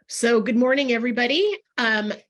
So good morning, everybody.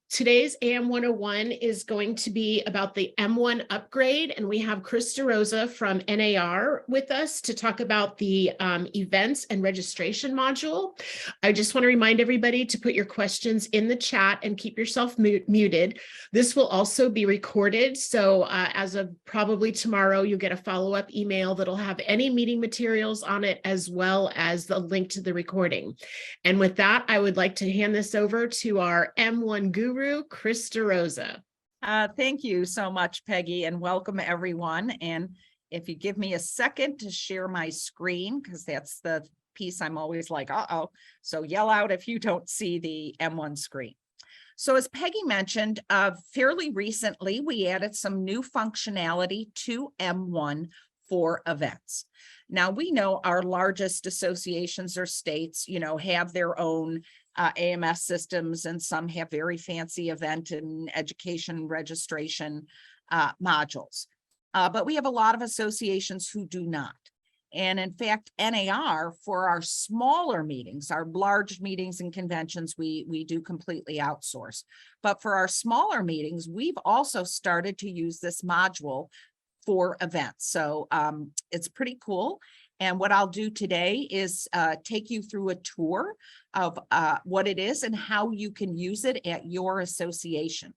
Today's AM 101 is going to be about the M1 upgrade, and we have Chris DeRosa from NAR with us to talk about the events and registration module. I just want to remind everybody to put your questions in the chat and keep yourself muted. This will also be recorded, so as of probably tomorrow, you'll get a follow-up email that'll have any meeting materials on it, as well as the link to the recording. And with that, I would like to hand this over to our M1 guru, Chris DeRosa. Thank you so much, Peggy, and welcome everyone. And if you give me a second to share my screen, because that's the piece I'm always like, uh-oh. So yell out if you don't see the M1 screen. So as Peggy mentioned, fairly recently, we added some new functionality to M1 for events. Now, we know our largest associations or states, have their own AMS systems, and some have very fancy event and education registration modules. But we have a lot of associations who do not. And in fact, NAR, for our smaller meetings, our large meetings and conventions, we do completely outsource. But for our smaller meetings, we've also started to use this module for events. So it's pretty cool. And what I'll do today is take you through a tour of what it is and how you can use it at your association.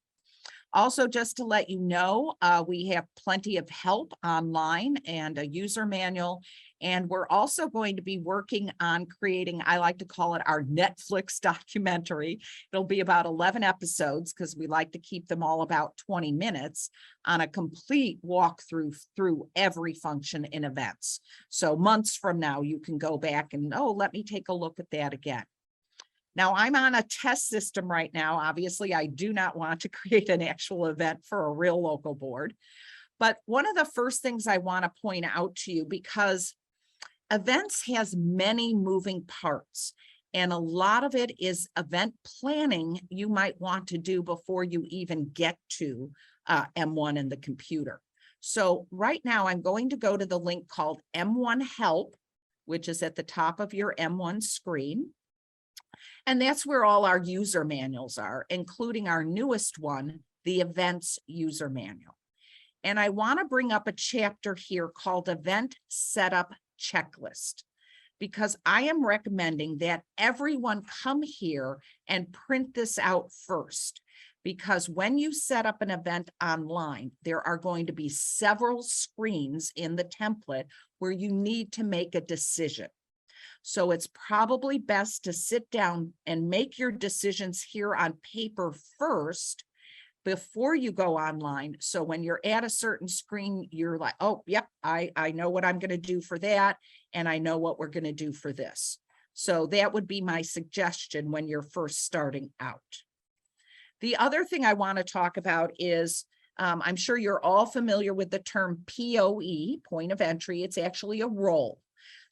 Also, just to let you know, we have plenty of help online and a user manual. And we're also going to be working on creating, I like to call it our Netflix documentary. It'll be about 11 episodes because we like to keep them all about 20 minutes on a complete walkthrough through every function in events. So months from now, you can go back and, oh, let me take a look at that again. Now, I'm on a test system right now. Obviously, I do not want to create an actual event for a real local board. But one of the first things I want to point out to you, because events has many moving parts, and a lot of it is event planning you might want to do before you even get to M1 in the computer. So right now, I'm going to go to the link called M1 Help, which is at the top of your M1 screen. And that's where all our user manuals are, including our newest one, the Events User Manual. And I want to bring up a chapter here called Event Setup Checklist, because I am recommending that everyone come here and print this out first. Because when you set up an event online, there are going to be several screens in the template where you need to make a decision. So it's probably best to sit down and make your decisions here on paper first before you go online. So when you're at a certain screen, you're like, oh, yep, I know what I'm going to do for that. And I know what we're going to do for this. So that would be my suggestion when you're first starting out. The other thing I want to talk about is, I'm sure you're all familiar with the term POE, point of entry. It's actually a role.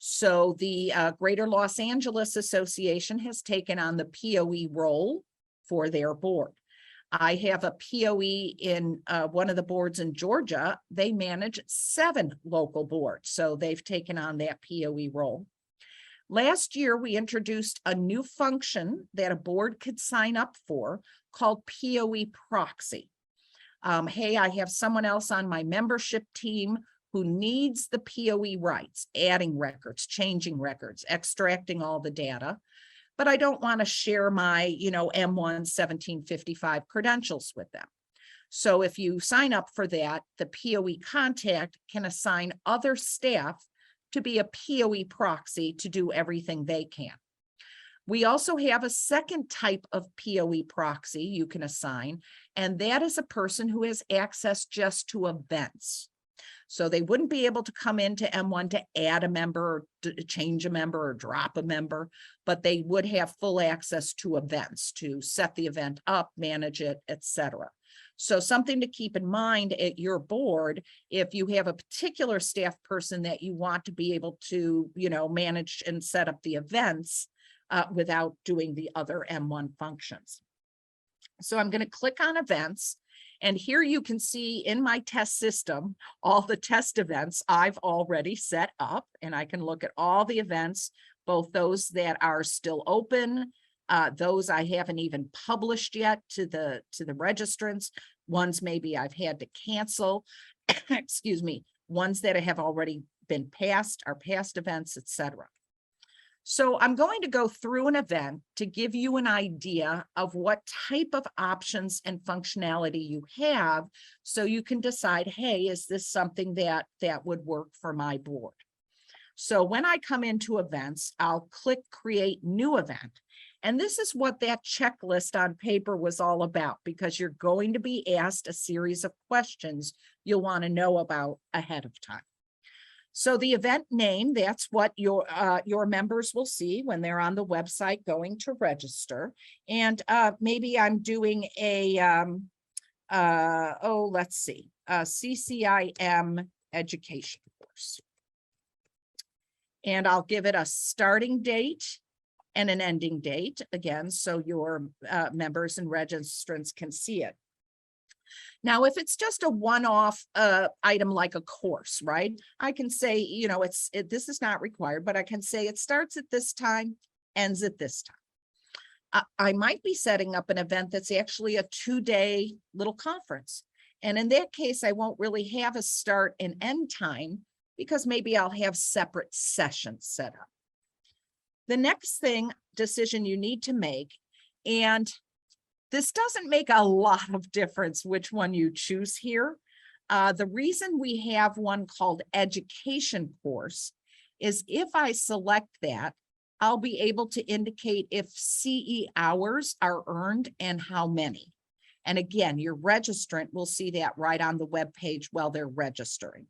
So the Greater Los Angeles Association has taken on the POE role for their board. I have a POE in one of the boards in Georgia. They manage 7 local boards, so they've taken on that POE role. Last year, we introduced a new function that a board could sign up for called POE Proxy. Hey, I have someone else on my membership team who needs the POE rights, adding records, changing records, extracting all the data, but I don't want to share my, M1 1755 credentials with them. So if you sign up for that, the POE contact can assign other staff to be a POE proxy to do everything they can. We also have a second type of POE proxy you can assign, and that is a person who has access just to events. So they wouldn't be able to come into M1 to add a member or to change a member or drop a member, but they would have full access to events to set the event up, manage it, etc. So something to keep in mind at your board, if you have a particular staff person that you want to be able to, manage and set up the events without doing the other M1 functions. So I'm going to click on events. And here you can see in my test system, all the test events I've already set up, and I can look at all the events, both those that are still open, Those I haven't even published yet to the registrants. Ones maybe I've had to cancel, excuse me, ones that have already been passed, are past events, etc. So I'm going to go through an event to give you an idea of what type of options and functionality you have, so you can decide, hey, is this something that would work for my board? So when I come into events, I'll click create new event. And this is what that checklist on paper was all about, because you're going to be asked a series of questions you'll want to know about ahead of time. So the event name, that's what your members will see when they're on the website going to register. And maybe I'm doing a, let's see, CCIM education course. And I'll give it a starting date and an ending date, again, so your members and registrants can see it. Now, if it's just a one-off item like a course, right? I can say, you know, this is not required, but I can say it starts at this time, ends at this time. I might be setting up an event that's actually a 2-day little conference. And in that case, I won't really have a start and end time, because maybe I'll have separate sessions set up. The next decision you need to make, and this doesn't make a lot of difference which one you choose here. The reason we have one called education course is if I select that, I'll be able to indicate if CE hours are earned and how many. And again, your registrant will see that right on the web page while they're registering.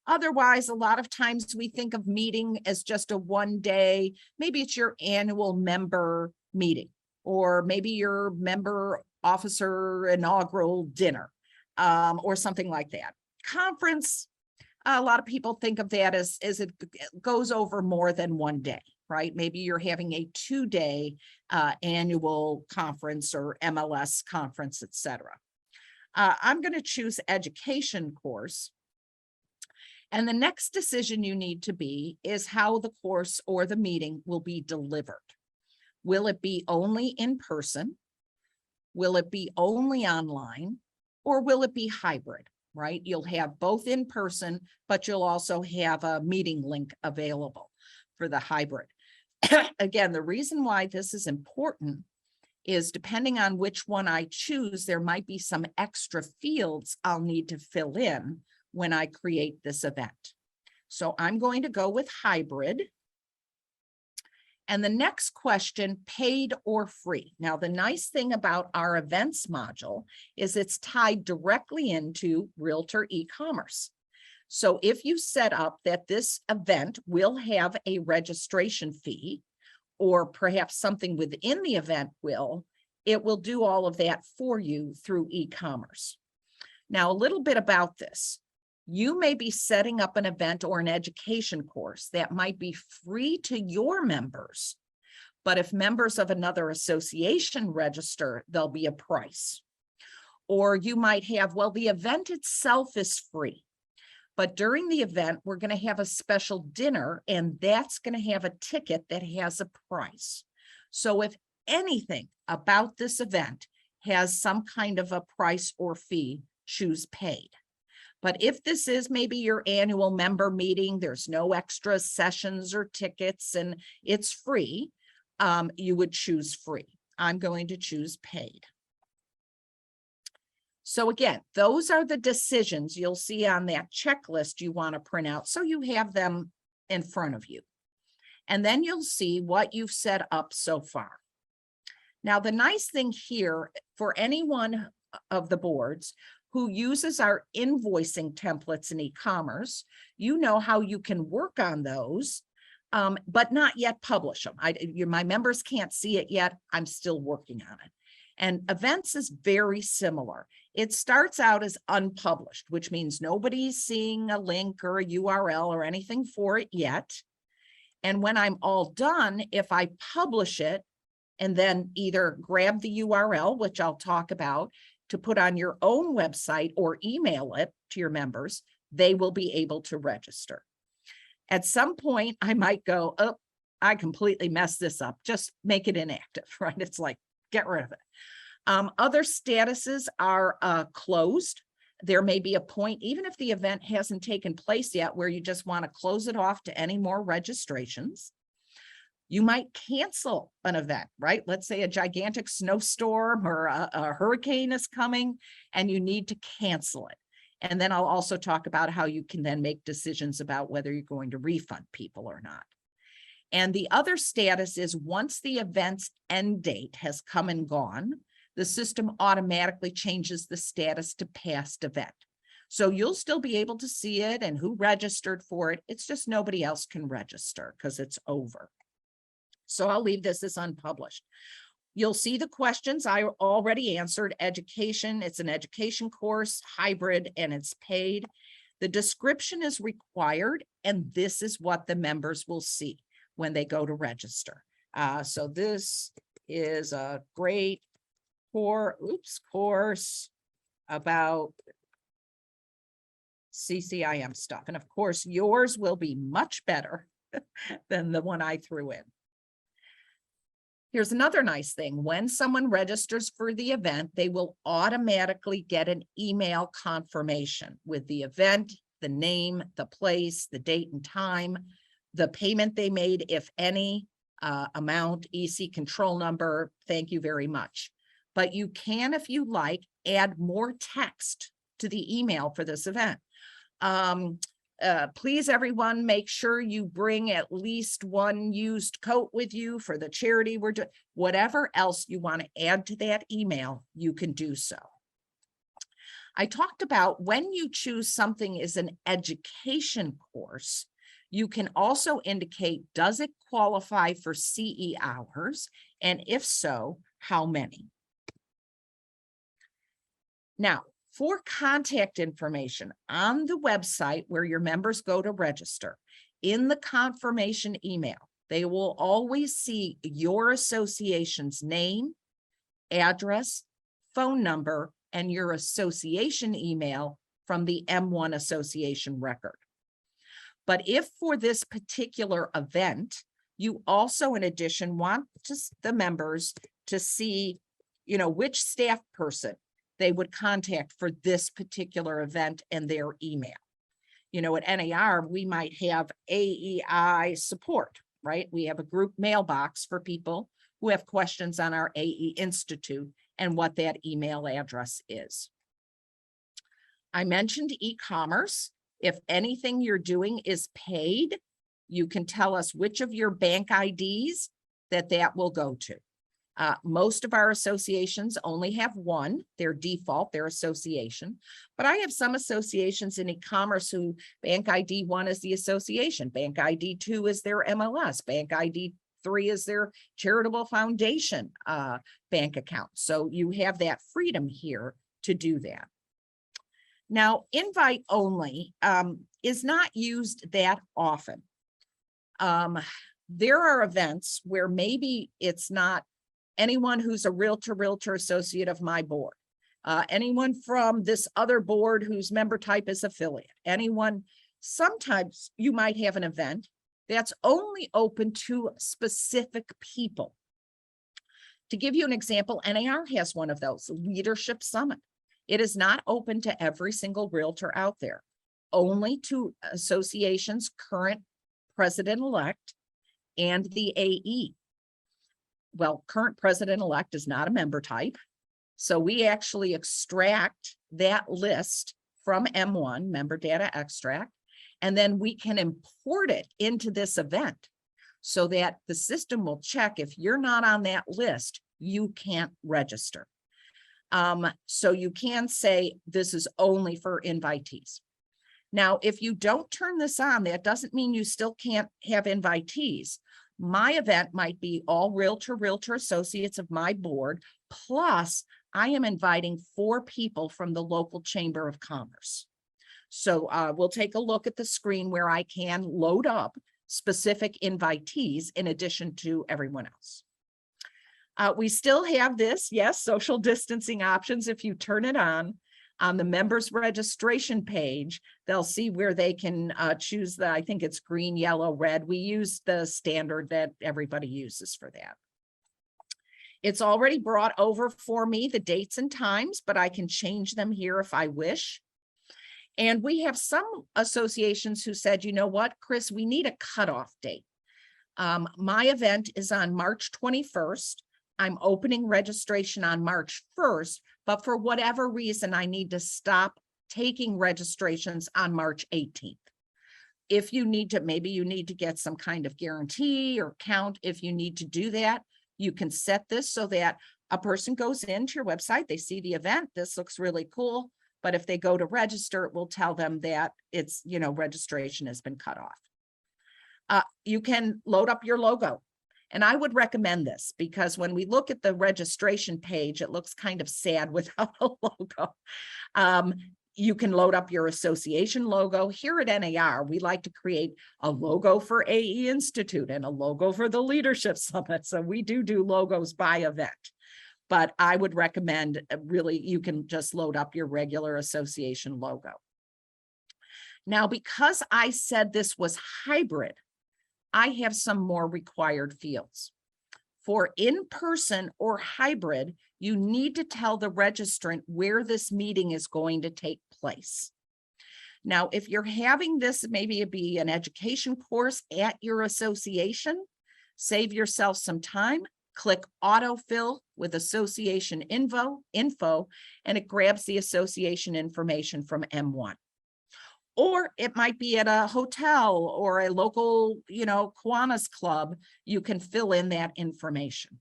Otherwise, a lot of times we think of meeting as just a 1-day, maybe it's your annual member meeting, or maybe your member officer inaugural dinner, or something like that. Conference, a lot of people think of that as it goes over more than 1 day, right? Maybe you're having a 2-day annual conference or MLS conference, etc. I'm going to choose education course. And the next decision you need to be is how the course or the meeting will be delivered. Will it be only in person? Will it be only online? Or will it be hybrid, right? You'll have both in person, but you'll also have a meeting link available for the hybrid. Again, the reason why this is important is depending on which one I choose, there might be some extra fields I'll need to fill in when I create this event. So I'm going to go with hybrid. And the next question, paid or free. Now, the nice thing about our events module is it's tied directly into Realtor e-commerce. So if you set up that this event will have a registration fee, or perhaps something within the event it will do all of that for you through e-commerce. Now, a little bit about this. You may be setting up an event or an education course that might be free to your members, but if members of another association register, there'll be a price. Or you might have, well, the event itself is free, but during the event, we're going to have a special dinner, and that's going to have a ticket that has a price. So if anything about this event has some kind of a price or fee, choose paid. But if this is maybe your annual member meeting, there's no extra sessions or tickets and it's free, you would choose free. I'm going to choose paid. So again, those are the decisions you'll see on that checklist you want to print out, so you have them in front of you. And then you'll see what you've set up so far. Now, the nice thing here for any one of the boards who uses our invoicing templates in e-commerce, you know how you can work on those, but not yet publish them. My members can't see it yet. I'm still working on it. And events is very similar. It starts out as unpublished, which means nobody's seeing a link or a URL or anything for it yet. And when I'm all done, if I publish it and then either grab the URL, which I'll talk about, to put on your own website or email it to your members, they will be able to register. At some point, I might go, oh, I completely messed this up. Just make it inactive, right? It's like, get rid of it. Other statuses are closed. There may be a point, even if the event hasn't taken place yet, where you just want to close it off to any more registrations. You might cancel an event, right? Let's say a gigantic snowstorm or a hurricane is coming and you need to cancel it. And then I'll also talk about how you can then make decisions about whether you're going to refund people or not. And the other status is once the event's end date has come and gone, the system automatically changes the status to past event. So you'll still be able to see it and who registered for it. It's just nobody else can register because it's over. So I'll leave this as unpublished. You'll see the questions I already answered. Education, it's an education course, hybrid, and it's paid. The description is required, and this is what the members will see when they go to register. So this is a great course about CCIM stuff. And of course, yours will be much better than the one I threw in. Here's another nice thing. When someone registers for the event, they will automatically get an email confirmation with the event, the name, the place, the date and time, the payment they made, if any, amount, EC control number. Thank you very much. But you can, if you like, add more text to the email for this event. Please, everyone, make sure you bring at least one used coat with you for the charity we're doing. Whatever else you want to add to that email, you can do so. I talked about when you choose something as an education course, you can also indicate, does it qualify for CE hours? And if so, how many? Now, for contact information on the website where your members go to register, in the confirmation email, they will always see your association's name, address, phone number, and your association email from the M1 association record. But if for this particular event, you also, in addition, want the members to see, which staff person they would contact for this particular event and their email. At NAR, we might have AEI support, right? We have a group mailbox for people who have questions on our AE Institute and what that email address is. I mentioned e-commerce. If anything you're doing is paid, you can tell us which of your bank IDs that will go to. Most of our associations only have one, their default, their association, but I have some associations in e-commerce who bank ID 1 is the association, bank ID 2 is their MLS, bank ID 3 is their charitable foundation bank account. So you have that freedom here to do that. Now, invite only is not used that often. There are events where maybe it's not anyone who's a realtor associate of my board, anyone from this other board whose member type is affiliate, anyone. Sometimes you might have an event that's only open to specific people. To give you an example, NAR has one of those, Leadership Summit. It is not open to every single realtor out there, only to associations, current president-elect and the AE. Well, current president-elect is not a member type. So we actually extract that list from M1, member data extract, and then we can import it into this event so that the system will check if you're not on that list, you can't register. So you can say this is only for invitees. Now, if you don't turn this on, that doesn't mean you still can't have invitees. My event might be all realtor associates of my board, plus I am inviting 4 people from the local chamber of commerce. So we'll take a look at the screen where I can load up specific invitees in addition to everyone else. We still have this, yes, social distancing options if you turn it on. On the members registration page, they'll see where they can choose I think it's green, yellow, red. We use the standard that everybody uses for that. It's already brought over for me the dates and times, but I can change them here if I wish. And we have some associations who said, you know what, Chris, we need a cutoff date. My event is on March 21st. I'm opening registration on March 1st, but for whatever reason, I need to stop taking registrations on March 18th. If you need to, maybe you need to get some kind of guarantee or count. If you need to do that, you can set this so that a person goes into your website, they see the event, this looks really cool. But if they go to register, it will tell them that it's, registration has been cut off. You can load up your logo. And I would recommend this because when we look at the registration page, it looks kind of sad without a logo. You can load up your association logo. Here at NAR, we like to create a logo for AE Institute and a logo for the Leadership Summit. So we do logos by event. But I would recommend really, you can just load up your regular association logo. Now, because I said this was hybrid, I have some more required fields. For in-person or hybrid, you need to tell the registrant where this meeting is going to take place. Now, if you're having this, maybe it be an education course at your association, save yourself some time, click autofill with association info, and it grabs the association information from M1. Or it might be at a hotel or a local, Kiwanis club, you can fill in that information.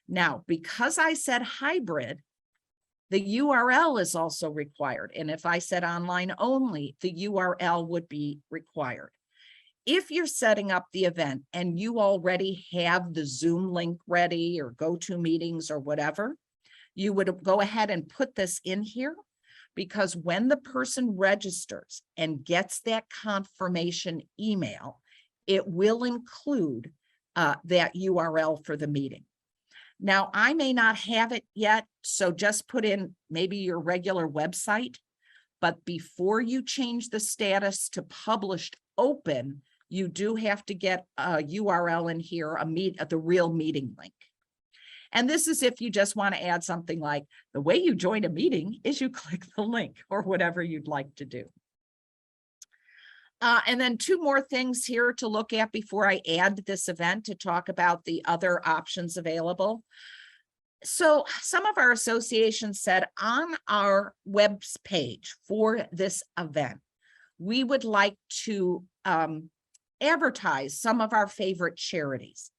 Now, because I said hybrid, the URL is also required. And if I said online only, the URL would be required. If you're setting up the event and you already have the Zoom link ready or GoToMeetings or whatever, you would go ahead and put this in here. Because when the person registers and gets that confirmation email, it will include that URL for the meeting. Now, I may not have it yet, so just put in maybe your regular website, but before you change the status to published open, you do have to get a URL in here, the real meeting link. And this is if you just want to add something like the way you join a meeting is you click the link or whatever you'd like to do. And then two more things here to look at before I add this event to talk about the other options available. So some of our associations said on our web page for this event, we would like to advertise some of our favorite charities.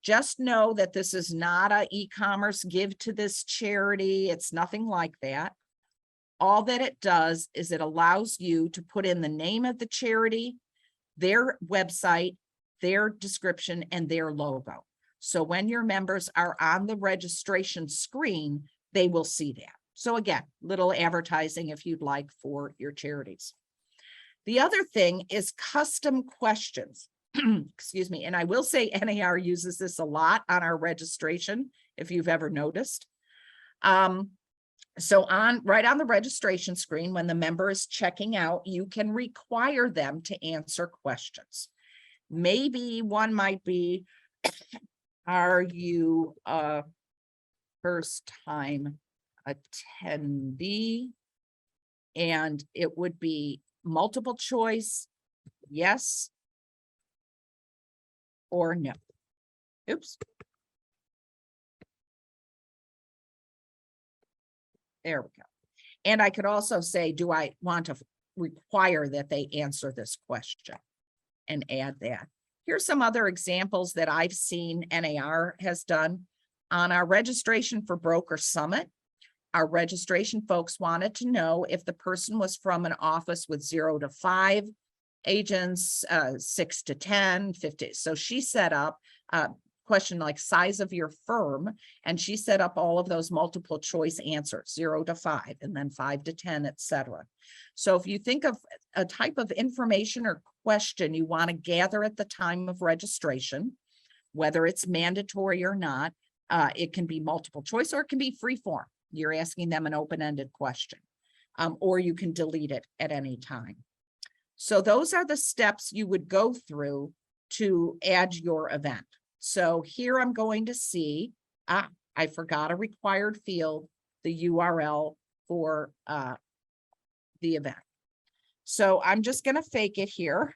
Just know that this is not an e-commerce give to this charity. It's nothing like that. All that it does is it allows you to put in the name of the charity, their website, their description, and their logo. So when your members are on the registration screen, they will see that. So again, little advertising if you'd like for your charities. The other thing is custom questions. Excuse me. And I will say NAR uses this a lot on our registration, if you've ever noticed. So right on the registration screen, when the member is checking out, you can require them to answer questions. Maybe one might be, are you a first-time attendee? And it would be multiple choice, yes or no. Oops. There we go. And I could also say, do I want to require that they answer this question and add that? Here's some other examples that I've seen NAR has done. On our registration for Broker Summit, our registration folks wanted to know if the person was from an office with 0 to 5 agents, 6 to 10, 50. So she set up a question like size of your firm, and she set up all of those multiple choice answers, 0 to 5, and then 5 to 10, etc. So if you think of a type of information or question you want to gather at the time of registration, whether it's mandatory or not, it can be multiple choice or it can be free form. You're asking them an open-ended question. or you can delete it at any time. So those are the steps you would go through to add your event. So here I'm going to see, I forgot a required field, the URL for the event. So I'm just going to fake it here.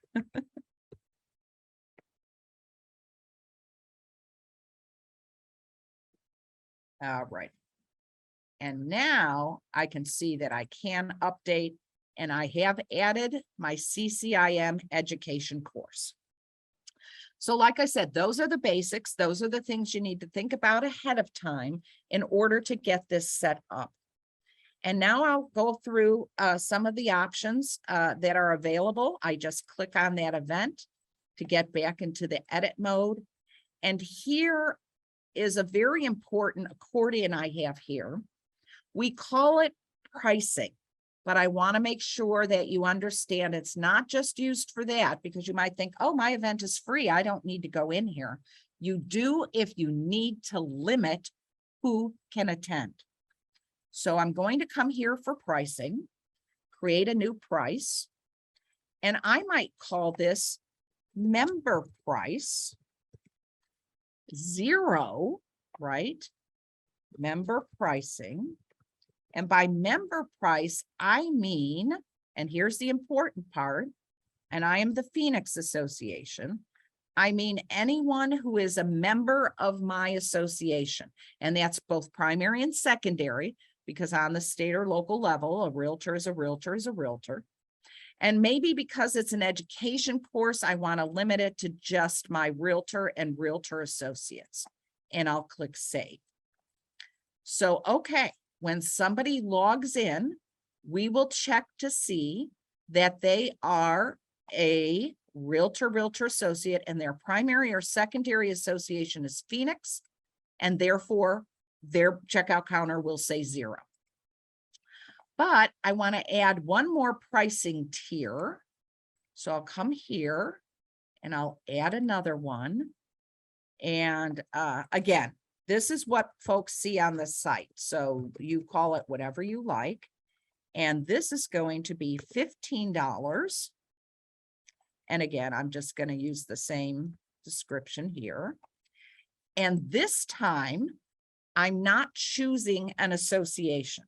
All right. And now I can see that I can update, and I have added my CCIM education course. So like I said, those are the basics. Those are the things you need to think about ahead of time in order to get this set up. And now I'll go through some of the options that are available. I just click on that event to get back into the edit mode. And here is a very important accordion I have here. We call it pricing, but I want to make sure that you understand it's not just used for that, because you might think, oh, my event is free, I don't need to go in here. You do if you need to limit who can attend. So I'm going to come here for pricing, create a new price, and I might call this member price 0, right? Member pricing. And by member price, I mean, and here's the important part, and I am the Phoenix Association. I mean anyone who is a member of my association, and that's both primary and secondary, because on the state or local level, a realtor is a realtor is a realtor. And maybe because it's an education course, I want to limit it to just my realtor and realtor associates, and I'll click save. So, okay, when somebody logs in, we will check to see that they are a realtor associate and their primary or secondary association is Phoenix, and therefore their checkout counter will say 0. But I want to add one more pricing tier. So I'll come here and I'll add another one. And again, this is what folks see on the site. So you call it whatever you like. And this is going to be $15. And again, I'm just going to use the same description here. And this time, I'm not choosing an association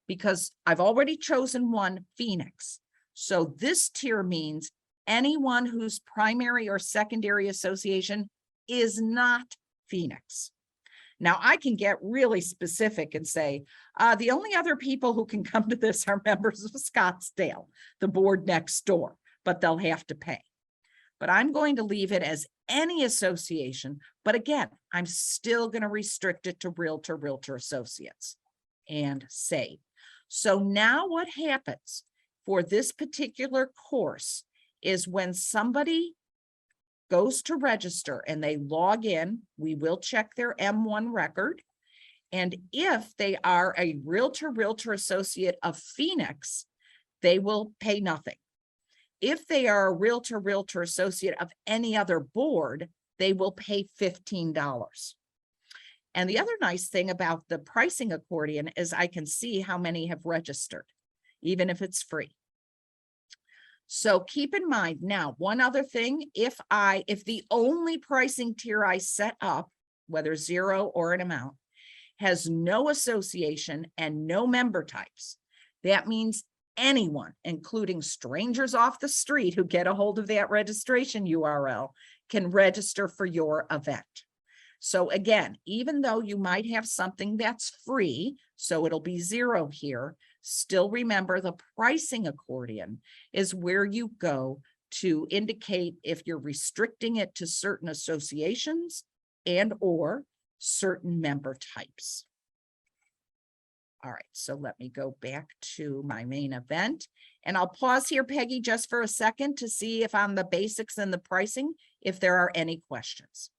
because I've already chosen one, Phoenix. So this tier means anyone whose primary or secondary association is not Phoenix. Now I can get really specific and say, the only other people who can come to this are members of Scottsdale, the board next door, but they'll have to pay. But I'm going to leave it as any association. But again, I'm still going to restrict it to realtor associates and save. So now what happens for this particular course is when somebody goes to register and they log in, we will check their M1 record. And if they are a realtor associate of Phoenix, they will pay nothing. If they are a realtor associate of any other board, they will pay $15. And the other nice thing about the pricing accordion is I can see how many have registered, even if it's free. So keep in mind now, one other thing, if the only pricing tier I set up, whether 0 or an amount, has no association and no member types, that means anyone, including strangers off the street who get a hold of that registration URL, can register for your event. So again, even though you might have something that's free, so it'll be 0 here, still remember the pricing accordion is where you go to indicate if you're restricting it to certain associations and or certain member types. All right, so let me go back to my main event, and I'll pause here, Peggy, just for a second to see if on the basics and the pricing, if there are any questions.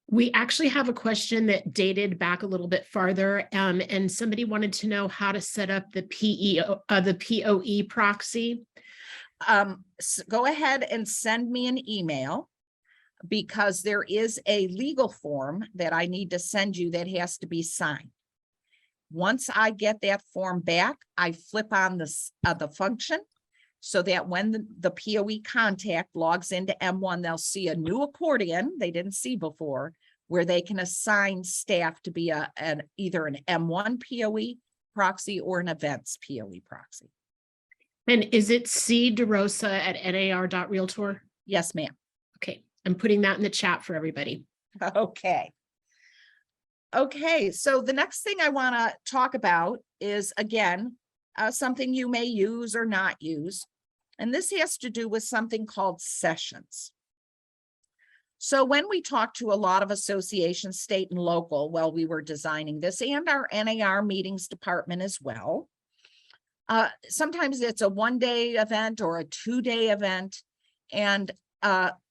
We actually have a question that dated back a little bit farther, and somebody wanted to know how to set up the POE proxy. Go ahead and send me an email, because there is a legal form that I need to send you that has to be signed. Once I get that form back, I flip on the function so that when the POE contact logs into M1, they'll see a new accordion they didn't see before, where they can assign staff to be either an M1 POE proxy or an events POE proxy. And is it C DeRosa at nar.realtor? Yes, ma'am. Okay, I'm putting that in the chat for everybody. Okay. Okay, so the next thing I want to talk about is, again, something you may use or not use. And this has to do with something called sessions. So when we talked to a lot of associations, state and local, while we were designing this, and our NAR meetings department as well, sometimes it's a one-day event or a two-day event. And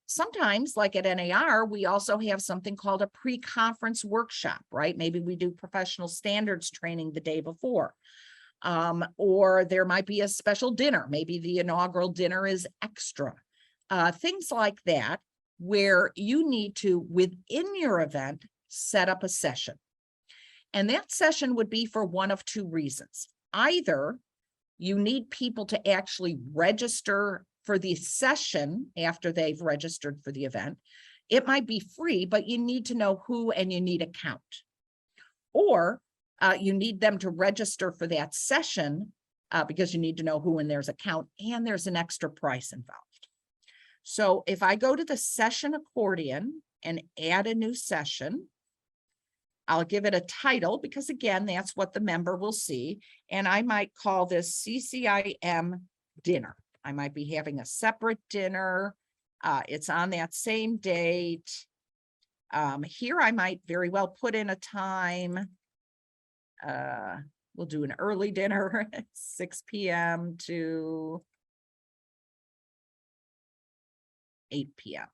sometimes, like at NAR, we also have something called a pre-conference workshop, right? Maybe we do professional standards training the day before. Or there might be a special dinner. Maybe the inaugural dinner is extra. Things like that, where you need to, within your event, set up a session. And that session would be for one of two reasons. Either you need people to actually register for the session after they've registered for the event. It might be free, but you need to know who and you need a count. Or you need them to register for that session because you need to know who and there's a count and there's an extra price involved. So if I go to the session accordion and add a new session, I'll give it a title because, again, that's what the member will see. And I might call this CCIM dinner. I might be having a separate dinner. It's on that same date. Here I might very well put in a time. We'll do an early dinner at 6 p.m. to 8 p.m.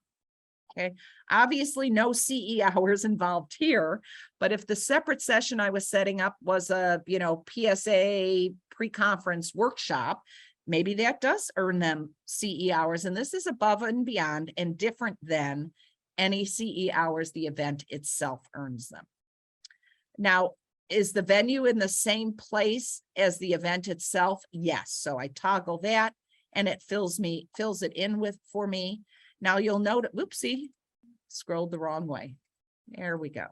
Okay, obviously no CE hours involved here, but if the separate session I was setting up was a, PSA pre-conference workshop, maybe that does earn them CE hours. And this is above and beyond and different than any CE hours the event itself earns them. Now, is the venue in the same place as the event itself? Yes. So I toggle that and it fills it in for me. Now you'll note, whoopsie, scrolled the wrong way. There we go.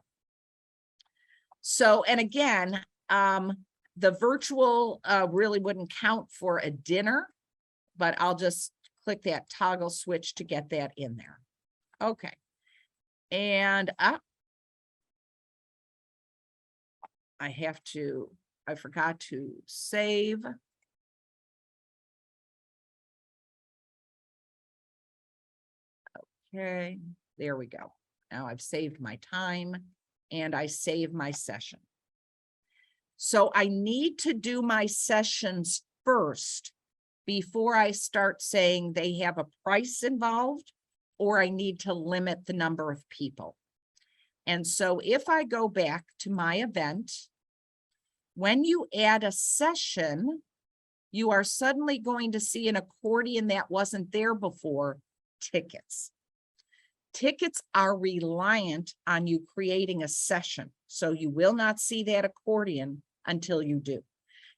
So, and again, the virtual really wouldn't count for a dinner, but I'll just click that toggle switch to get that in there. Okay. And I forgot to save. Okay, there we go. Now I've saved my time and I save my session. So I need to do my sessions first before I start saying they have a price involved or I need to limit the number of people. And so if I go back to my event, when you add a session, you are suddenly going to see an accordion that wasn't there before, tickets. Tickets are reliant on you creating a session. So you will not see that accordion until you do.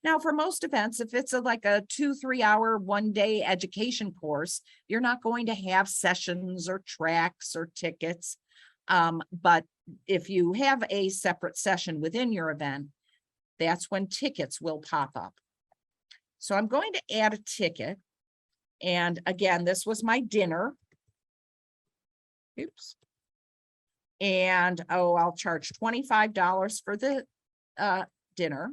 Now, for most events, if it's like a 2-3 hour, one-day education course, you're not going to have sessions or tracks or tickets. But if you have a separate session within your event, that's when tickets will pop up. So I'm going to add a ticket. And again, this was my dinner. Oops. And I'll charge $25 for the dinner.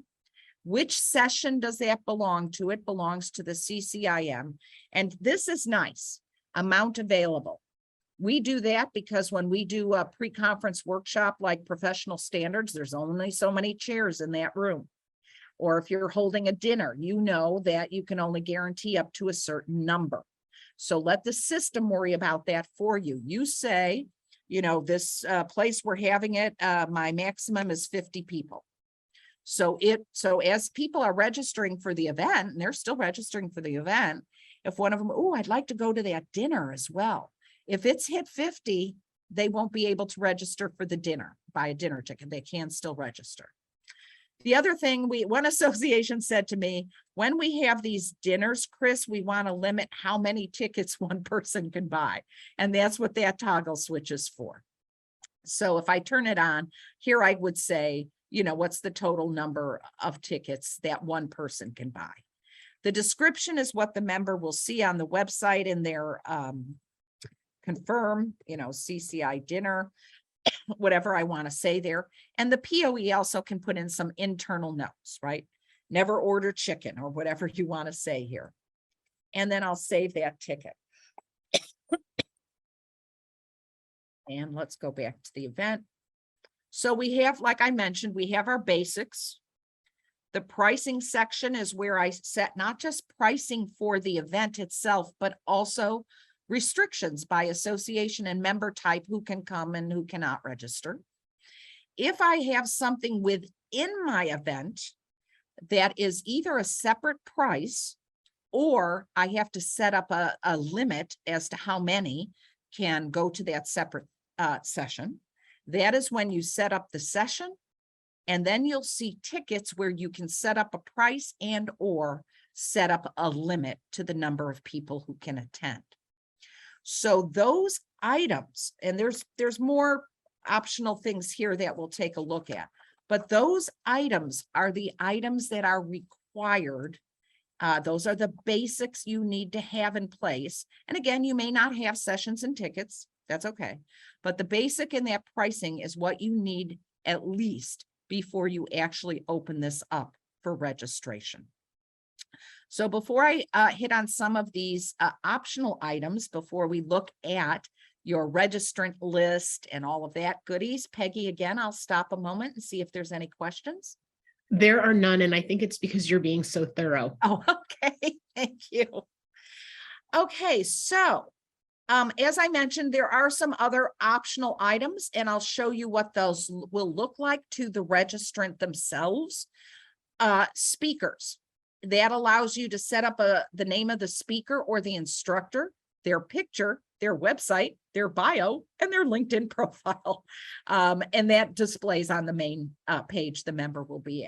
Which session does that belong to? It belongs to the CCIM. And this is nice. Amount available. We do that because when we do a pre-conference workshop like professional standards, there's only so many chairs in that room. Or if you're holding a dinner, you know that you can only guarantee up to a certain number. So let the system worry about that for you. You say, this place we're having it, my maximum is 50 people. So as people are registering for the event, and they're still registering for the event, if one of them, I'd like to go to that dinner as well. If it's hit 50, they won't be able to register for the dinner, buy a dinner ticket. They can still register. The other thing, one association said to me, when we have these dinners, Chris, we want to limit how many tickets one person can buy. And that's what that toggle switch is for. So if I turn it on here, I would say, what's the total number of tickets that one person can buy? The description is what the member will see on the website in their confirm, CCI dinner, whatever I want to say there. And the POE also can put in some internal notes, right? Never order chicken or whatever you want to say here. And then I'll save that ticket. And let's go back to the event. So we have, like I mentioned, we have our basics. The pricing section is where I set not just pricing for the event itself, but also restrictions by association and member type, who can come and who cannot register. If I have something within my event that is either a separate price, or I have to set up a limit as to how many can go to that separate session, that is when you set up the session. And then you'll see tickets where you can set up a price and or set up a limit to the number of people who can attend. So those items, and there's more optional things here that we'll take a look at, but those items are the items that are required. Those are the basics you need to have in place. And again, you may not have sessions and tickets. That's okay. But the basic in that pricing is what you need at least before you actually open this up for registration. So before I hit on some of these optional items, before we look at your registrant list and all of that goodies, Peggy, again, I'll stop a moment and see if there's any questions. There are none, and I think it's because you're being so thorough. Oh, okay. Thank you. Okay, so as I mentioned, there are some other optional items, and I'll show you what those will look like to the registrant themselves. Speakers, that allows you to set up the name of the speaker or the instructor, their picture, their website, their bio, and their LinkedIn profile. And that displays on the main page the member will be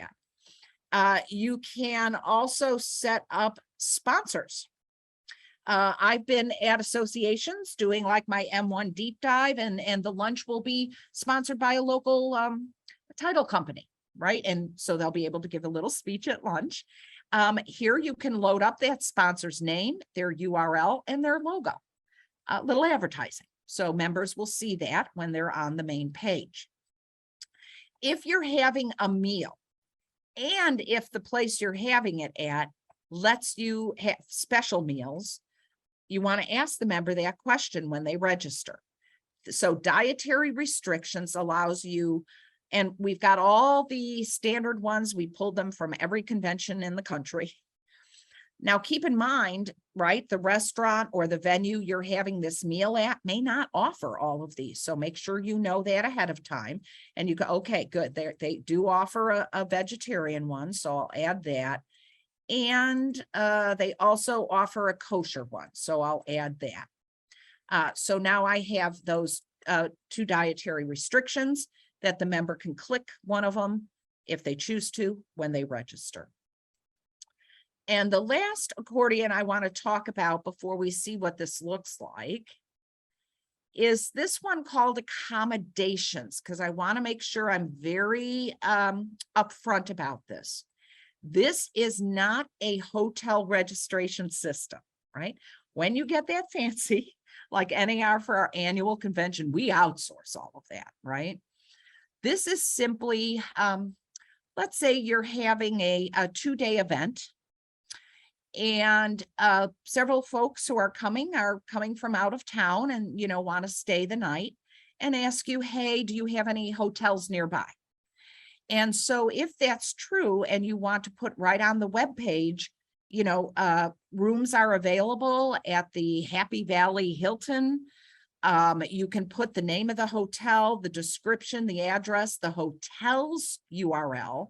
at. You can also set up sponsors. I've been at associations doing like my M1 deep dive, and the lunch will be sponsored by a local title company, right? And so they'll be able to give a little speech at lunch. Here you can load up that sponsor's name, their URL, and their logo, little advertising. So members will see that when they're on the main page. If you're having a meal, and if the place you're having it at lets you have special meals, you want to ask the member that question when they register. So dietary restrictions allows you, and we've got all the standard ones. We pulled them from every convention in the country. Now, keep in mind, right, the restaurant or the venue you're having this meal at may not offer all of these. So make sure you know that ahead of time. And you go, okay, good. They do offer a vegetarian one, so I'll add that. And they also offer a kosher one, so I'll add that. So now I have those 2 dietary restrictions that the member can click one of them if they choose to when they register. And the last accordion I want to talk about before we see what this looks like is this one called accommodations, because I want to make sure I'm very upfront about this. This is not a hotel registration system, right? When you get that fancy, like NAR for our annual convention, we outsource all of that, right? This is simply, let's say you're having a 2-day event, and several folks who are coming from out of town and, want to stay the night and ask you, hey, do you have any hotels nearby? And so if that's true, and you want to put right on the webpage, rooms are available at the Happy Valley Hilton. You can put the name of the hotel, the description, the address, the hotel's URL,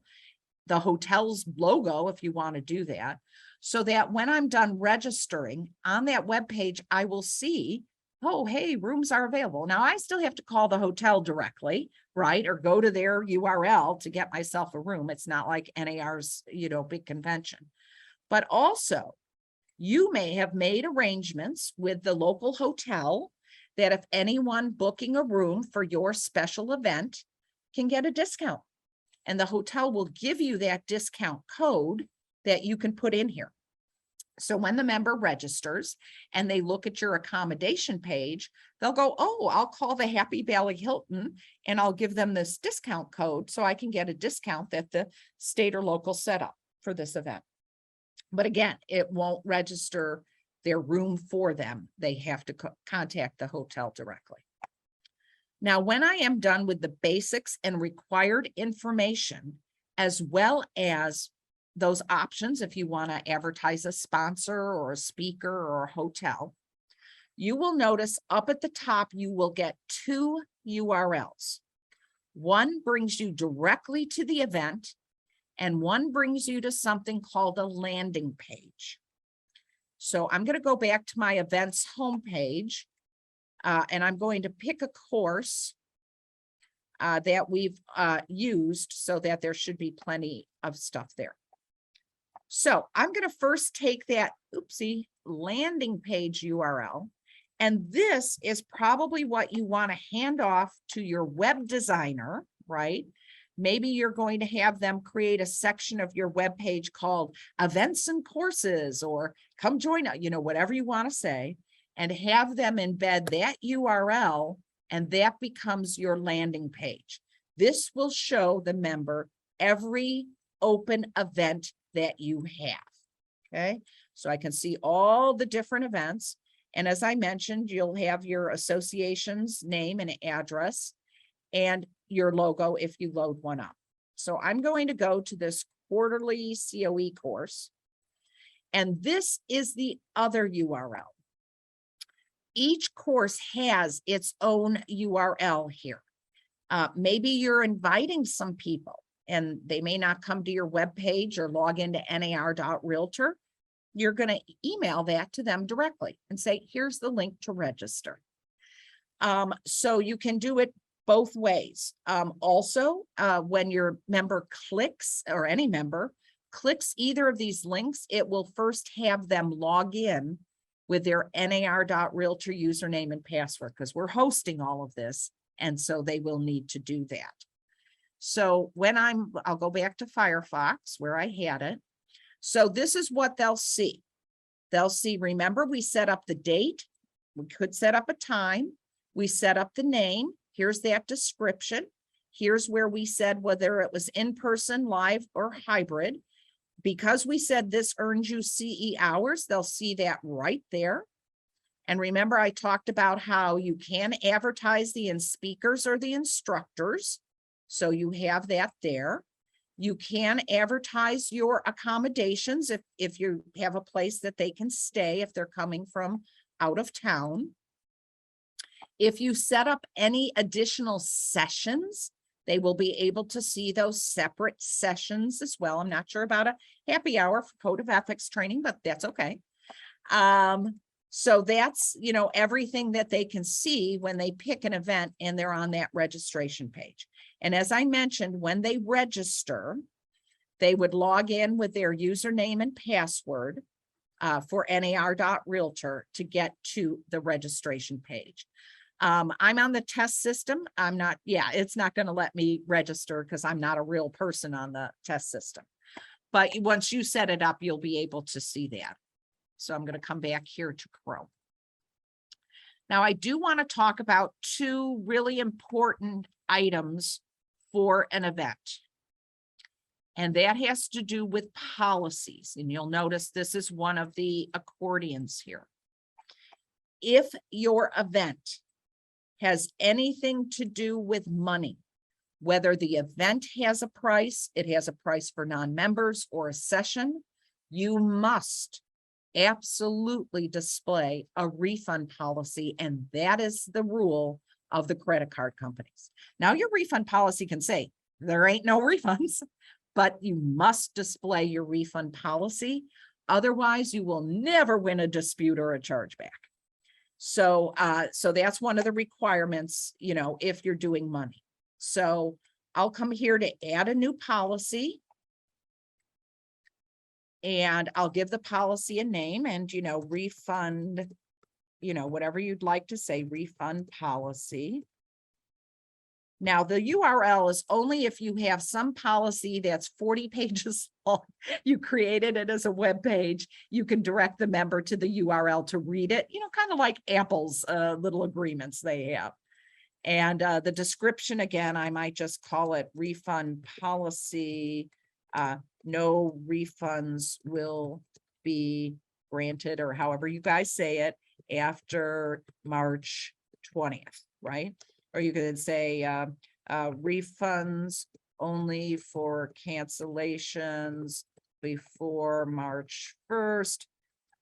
the hotel's logo, if you want to do that, so that when I'm done registering on that webpage, I will see oh, hey, rooms are available. Now I still have to call the hotel directly, right? Or go to their URL to get myself a room. It's not like NAR's, big convention. But also, you may have made arrangements with the local hotel that if anyone booking a room for your special event can get a discount. And the hotel will give you that discount code that you can put in here. So when the member registers and they look at your accommodation page, they'll go, oh, I'll call the Happy Valley Hilton and I'll give them this discount code so I can get a discount that the state or local set up for this event. But again, it won't register their room for them. They have to contact the hotel directly. Now, when I am done with the basics and required information, as well as those options, if you want to advertise a sponsor or a speaker or a hotel, you will notice up at the top, you will get 2 URLs. One brings you directly to the event, and one brings you to something called a landing page. So I'm going to go back to my events homepage, and I'm going to pick a course that we've used so that there should be plenty of stuff there. So I'm going to first take that, landing page URL, and this is probably what you want to hand off to your web designer, right? Maybe you're going to have them create a section of your web page called events and courses, or come join, whatever you want to say, and have them embed that URL, and that becomes your landing page. This will show the member every open event that you have. Okay, so I can see all the different events. And as I mentioned, you'll have your association's name and address and your logo if you load one up. So I'm going to go to this quarterly COE course, and this is the other URL. Each course has its own URL here. Maybe you're inviting some people and they may not come to your web page or log into nar.realtor. You're going to email that to them directly and say, here's the link to register. So you can do it both ways. Also, when your member clicks, or any member clicks either of these links, it will first have them log in with their nar.realtor username and password, because we're hosting all of this. And so they will need to do that. So when I'll go back to Firefox where I had it. So this is what they'll see. They'll see, remember, we set up the date. We could set up a time. We set up the name. Here's that description. Here's where we said whether it was in person, live, or hybrid. Because we said this earns you CE hours, they'll see that right there. And remember, I talked about how you can advertise the speakers or the instructors. So you have that there. You can advertise your accommodations if you have a place that they can stay if they're coming from out of town. If you set up any additional sessions, they will be able to see those separate sessions as well. I'm not sure about a happy hour for code of ethics training, but that's okay. So that's, everything that they can see when they pick an event and they're on that registration page. And as I mentioned, when they register, they would log in with their username and password for nar.realtor to get to the registration page. I'm on the test system. It's not going to let me register because I'm not a real person on the test system. But once you set it up, you'll be able to see that. So I'm going to come back here to Chrome. Now, I do want to talk about 2 really important items for an event. And that has to do with policies. And you'll notice this is one of the accordions here. If your event has anything to do with money, whether the event has a price, it has a price for non-members or a session, you must absolutely display a refund policy. And that is the rule of the credit card companies. Now, your refund policy can say there ain't no refunds, but you must display your refund policy. Otherwise, you will never win a dispute or a chargeback. So, so that's one of the requirements, you know, if you're doing money. So I'll come here to add a new policy. And I'll give the policy a name and, you know, refund, you know, whatever you'd like to say, refund policy. Now, the URL is only if you have some policy that's 40 pages long. You created it as a web page. You can direct the member to the URL to read it, you know, kind of like Apple's little agreements they have. And the description, again, I might just call it refund policy. No refunds will be granted, or however you guys say it, after March 20th, right? Or you could say refunds only for cancellations before March 1st.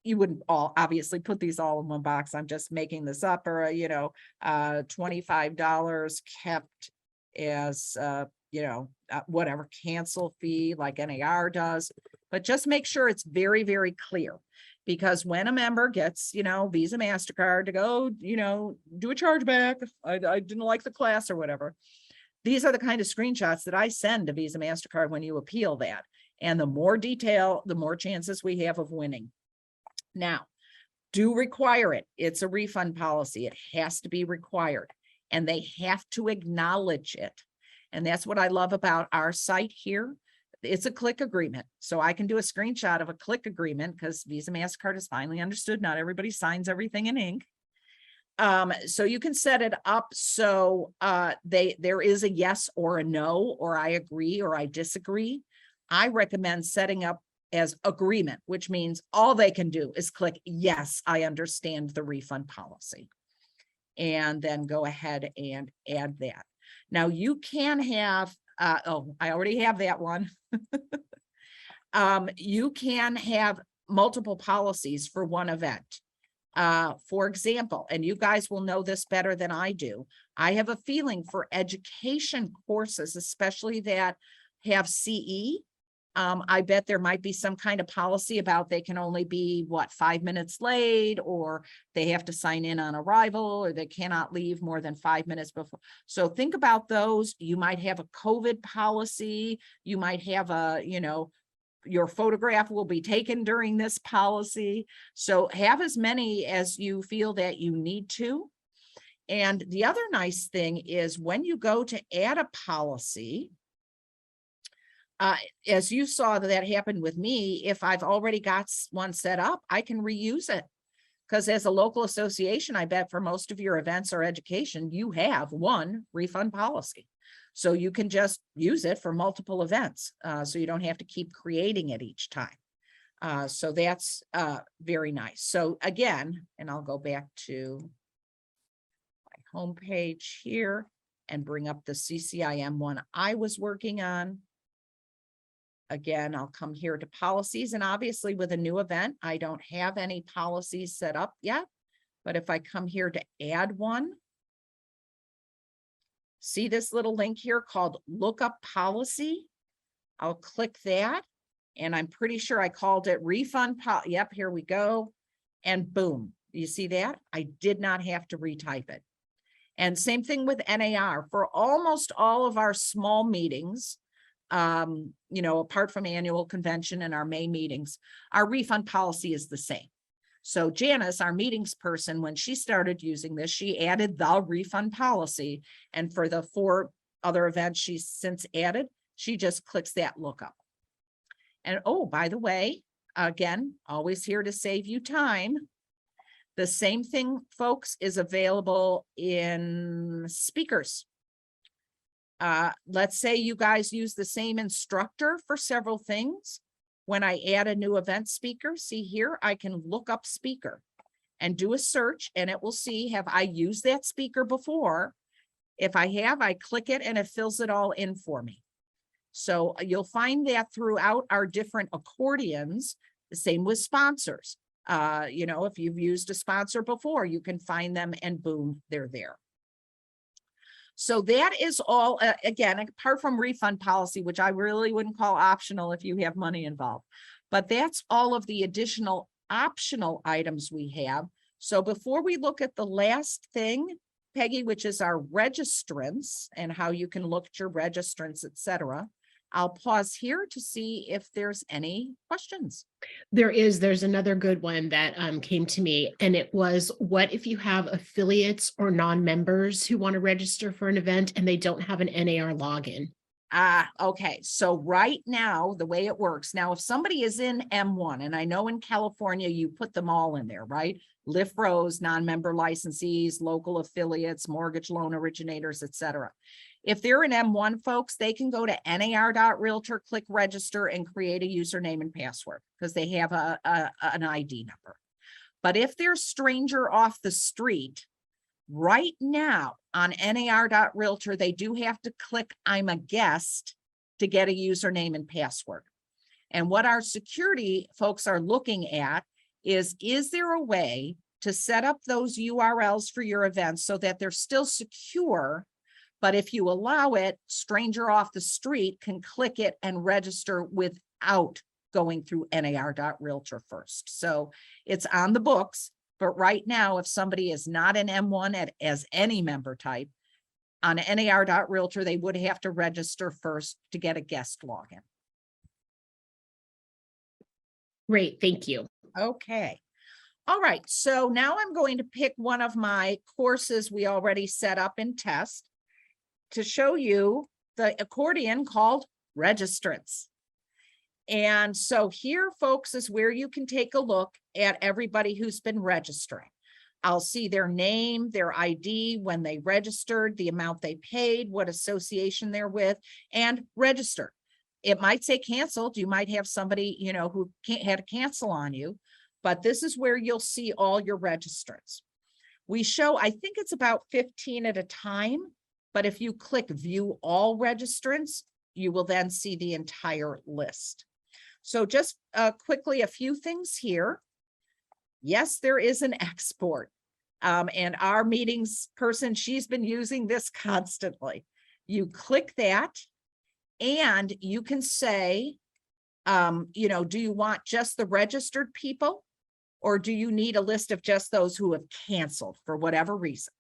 You wouldn't all obviously put these all in one box. I'm just making this up. Or, you know, $25 kept as, you know, whatever cancel fee like N.A.R. does. But just make sure it's very, very clear. Because when a member gets, you know, Visa, MasterCard to go, you know, do a chargeback, I didn't like the class or whatever. These are the kind of screenshots that I send to Visa, MasterCard when you appeal that. And the more detail, the more chances we have of winning. Now, do require it. It's a refund policy. It has to be required. And they have to acknowledge it. And that's what I love about our site here. It's a click agreement. So I can do a screenshot of a click agreement because Visa, MasterCard has finally understood not everybody signs everything in ink. So you can set it up so there is a yes or a no, or I agree or I disagree. I recommend setting up as agreement, which means all they can do is click yes, I understand the refund policy, and then go ahead and add that. Now you can have oh, I already have that one. You can have multiple policies for one event. For example, and you guys will know this better than I do, I have a feeling for education courses, especially that have CE. I bet there might be some kind of policy about they can only be, what, 5 minutes late, or they have to sign in on arrival, or they cannot leave more than 5 minutes before. So think about those. You might have a COVID policy. You might have a, you know, your photograph will be taken during this policy. So have as many as you feel that you need to. And the other nice thing is when you go to add a policy, as you saw that happened with me, if I've already got one set up, I can reuse it. Because as a local association, I bet for most of your events or education, you have one refund policy. So you can just use it for multiple events. So you don't have to keep creating it each time. So that's very nice. So again, and I'll go back to my homepage here and bring up the CCIM one I was working on. Again, I'll come here to policies, and obviously with a new event, I don't have any policies set up yet. But if I come here to add one, see this little link here called lookup policy. I'll click that, and I'm pretty sure I called it refund. Yep, here we go. And boom, you see that? I did not have to retype it. And same thing with N.A.R. For almost all of our small meetings, you know, apart from annual convention and our May meetings, our refund policy is the same. So Janice, our meetings person, when she started using this, she added the refund policy. And for the 4 other events she's since added, she just clicks that lookup. And oh, by the way, again, always here to save you time. The same thing, folks, is available in speakers. Let's say you guys use the same instructor for several things. When I add a new event speaker, see here, I can look up speaker and do a search, and it will see, have I used that speaker before? If I have, I click it and it fills it all in for me. So you'll find that throughout our different accordions. The same with sponsors. You know, if you've used a sponsor before, you can find them and boom, they're there. So that is all, again, apart from refund policy, which I really wouldn't call optional if you have money involved. But that's all of the additional optional items we have. So before we look at the last thing, Peggy, which is our registrants and how you can look at your registrants, etc., I'll pause here to see if there's any questions. There's another good one that came to me, and it was, what if you have affiliates or non-members who want to register for an event and they don't have an NAR login? Okay. So right now, the way it works now, if somebody is in M1, and I know in California, you put them all in there, right? LIFROs, non-member licensees, local affiliates, mortgage loan originators, etc. If they're in M1, folks, they can go to nar.realtor, click register, and create a username and password because they have an ID number. But if they're stranger off the street, right now on nar.realtor, they do have to click I'm a guest to get a username and password. And what our security folks are looking at is there a way to set up those URLs for your events so that they're still secure, but if you allow it, stranger off the street can click it and register without going through nar.realtor first. So it's on the books. But right now, if somebody is not an M1 as any member type, on nar.realtor, they would have to register first to get a guest login. Great, thank you. Okay. All right. So now I'm going to pick one of my courses we already set up in test to show you the accordion called registrants. And so here, folks, is where you can take a look at everybody who's been registering. I'll see their name, their ID, when they registered, the amount they paid, what association they're with, and registered. It might say canceled. You might have somebody, who had to cancel on you, but this is where you'll see all your registrants. We show, I think it's about 15 at a time, but if you click view all registrants, you will then see the entire list. So just quickly, a few things here. Yes, there is an export. And our meetings person, she's been using this constantly. You click that and you can say, do you want just the registered people? Or do you need a list of just those who have canceled for whatever reason?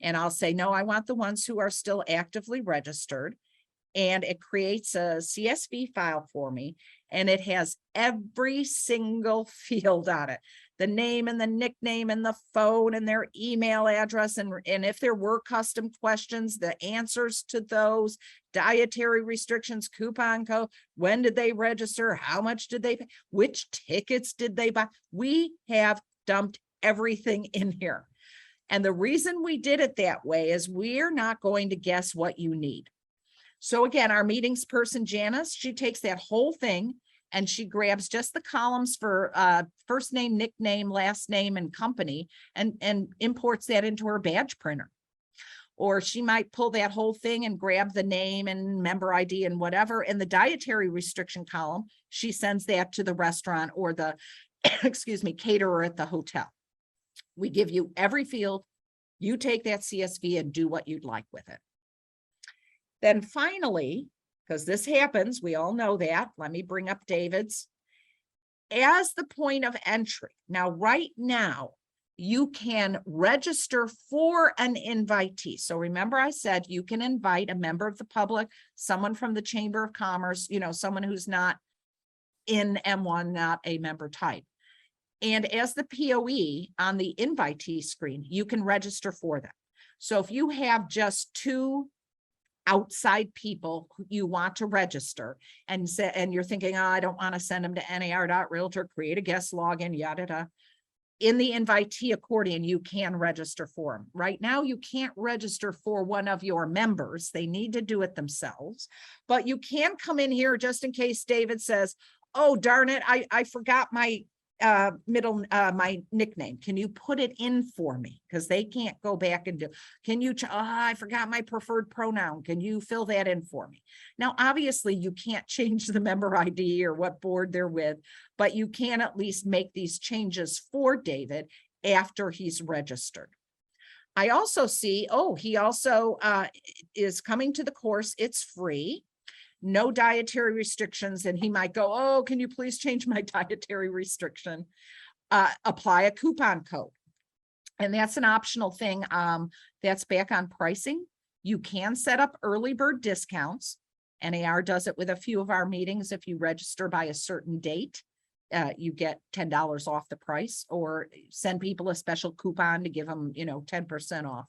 And I'll say, no, I want the ones who are still actively registered. And it creates a CSV file for me. And it has every single field on it. The name and the nickname and the phone and their email address. And if there were custom questions, the answers to those, dietary restrictions, coupon code, when did they register? How much did they pay? Which tickets did they buy? We have dumped everything in here. And the reason we did it that way is we're not going to guess what you need. So again, our meetings person, Janice, she takes that whole thing and she grabs just the columns for first name, nickname, last name, and company, and imports that into her badge printer. Or she might pull that whole thing and grab the name and member ID and whatever. In the dietary restriction column, she sends that to the restaurant or the, caterer at the hotel. We give you every field. You take that CSV and do what you'd like with it. Then finally, because this happens, we all know that. Let me bring up David's. As the point of entry. Now, right now, you can register for an invitee. So remember I said you can invite a member of the public, someone from the Chamber of Commerce, someone who's not in M1, not a member type. And as the POE on the invitee screen, you can register for them. So if you have just 2 outside people who you want to register and you're thinking, oh, I don't want to send them to nar.realtor, create a guest login, yada, yada. In the invitee accordion, you can register for them. Right now, you can't register for one of your members. They need to do it themselves, but you can come in here just in case David says, oh, darn it, I forgot my my nickname. Can you put it in for me? Because they can't go back and do, can you, I forgot my preferred pronoun. Can you fill that in for me? Now, obviously you can't change the member ID or what board they're with, but you can at least make these changes for David after he's registered. I also see, he also is coming to the course. It's free. No dietary restrictions. And he might go, oh, can you please change my dietary restriction? Apply a coupon code. And that's an optional thing. That's back on pricing. You can set up early bird discounts. NAR does it with a few of our meetings. If you register by a certain date, you get $10 off the price, or send people a special coupon to give them, 10% off.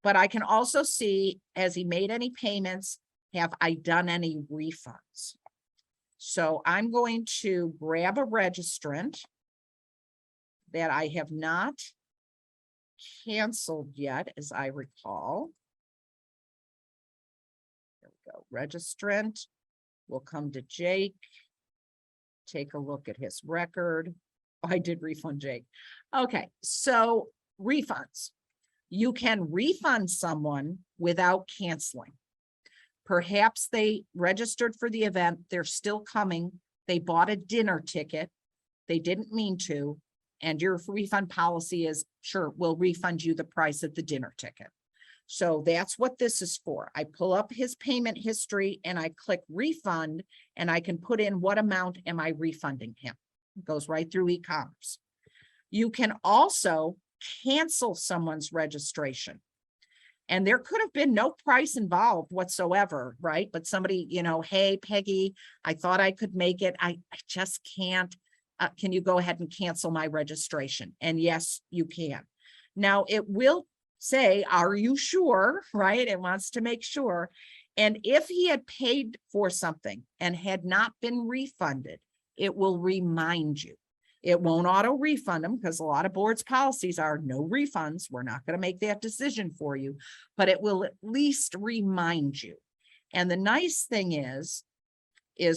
But I can also see, has he made any payments? Have I done any refunds? So I'm going to grab a registrant that I have not canceled yet, as I recall. There we go. Registrant. We'll come to Jake. Take a look at his record. Oh, I did refund Jake. Okay, so refunds. You can refund someone without canceling. Perhaps they registered for the event, they're still coming, they bought a dinner ticket, they didn't mean to, and your refund policy is, sure, we'll refund you the price of the dinner ticket. So that's what this is for. I pull up his payment history and I click refund, and I can put in what amount am I refunding him. It goes right through e-commerce. You can also cancel someone's registration. And there could have been no price involved whatsoever, right? But somebody, hey, Peggy, I thought I could make it. I just can't. Can you go ahead and cancel my registration? And yes, you can. Now it will say, are you sure, right? It wants to make sure. And if he had paid for something and had not been refunded, it will remind you. It won't auto refund them, because a lot of boards' policies are no refunds. We're not going to make that decision for you, but it will at least remind you. And the nice thing is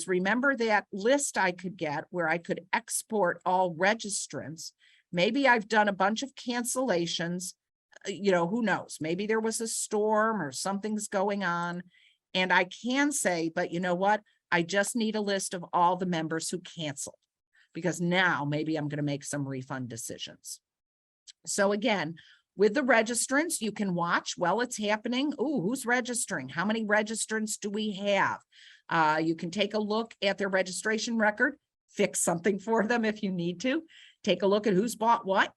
remember that list I could get where I could export all registrants. Maybe I've done a bunch of cancellations, who knows? Maybe there was a storm or something's going on. And I can say, but you know what? I just need a list of all the members who canceled, because now maybe I'm going to make some refund decisions. So again, with the registrants, you can watch while it's happening. Oh, who's registering? How many registrants do we have? You can take a look at their registration record, fix something for them if you need to. Take a look at who's bought what,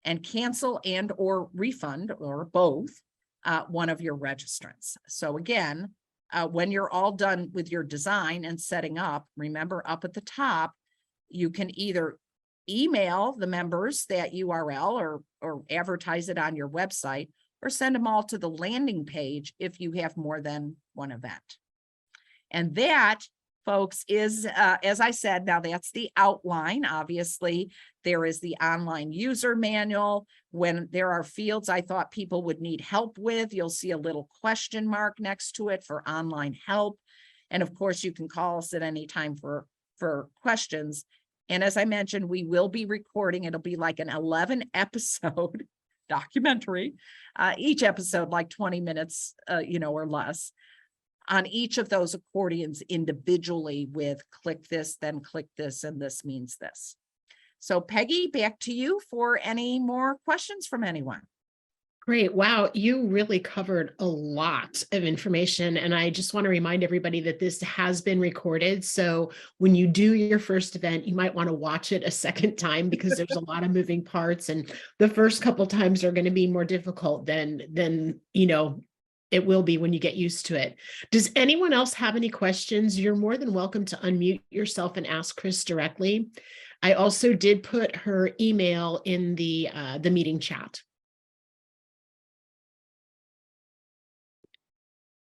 and cancel and or refund, or both, one of your registrants. So again, when you're all done with your design and setting up, remember up at the top, you can either email the members that URL or advertise it on your website, or send them all to the landing page if you have more than one event. And that, folks, is, as I said, now that's the outline. Obviously, there is the online user manual. When there are fields I thought people would need help with, you'll see a little question mark next to it for online help. And of course, you can call us at any time for questions. And as I mentioned, we will be recording. It'll be like an 11 episode documentary, each episode like 20 minutes, or less, on each of those accordions individually with click this, then click this, and this means this. So Peggy, back to you for any more questions from anyone. Great. Wow. You really covered a lot of information. And I just want to remind everybody that this has been recorded. So when you do your first event, you might want to watch it a second time, because there's a lot of moving parts. And the first couple times are going to be more difficult than it will be when you get used to it. Does anyone else have any questions? You're more than welcome to unmute yourself and ask Chris directly. I also did put her email in the meeting chat.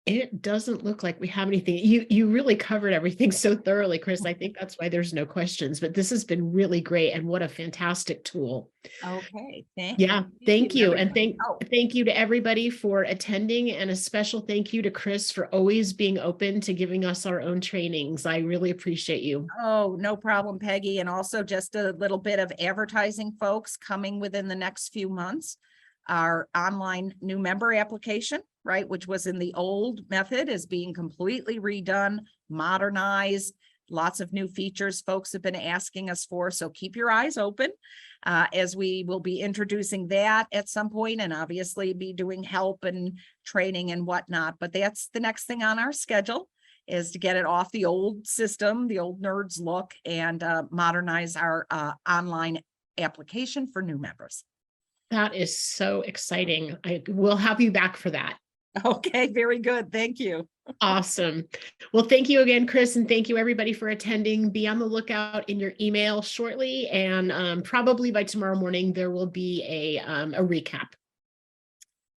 It doesn't look like we have anything. You really covered everything so thoroughly, Chris. I think that's why there's no questions, but this has been really great, and what a fantastic tool. Okay. Thank you. And Oh, thank you to everybody for attending, and a special thank you to Chris for always being open to giving us our own trainings. I really appreciate you. oh, no problem, Peggy. And also just a little bit of advertising, folks, coming within the next few months. Our online new member application, right, which was in the old method, is being completely redone, modernized, lots of new features folks have been asking us for. So keep your eyes open, as we will be introducing that at some point, and obviously be doing help and training and whatnot. But that's the next thing on our schedule, is to get it off the old system, the old nerds look, and modernize our online application for new members. That is so exciting. I will have you back for that. Okay, very good. Thank you. Awesome. Well, thank you again, Chris, and thank you everybody for attending. Be on the lookout in your email shortly, and probably by tomorrow morning, there will be a recap.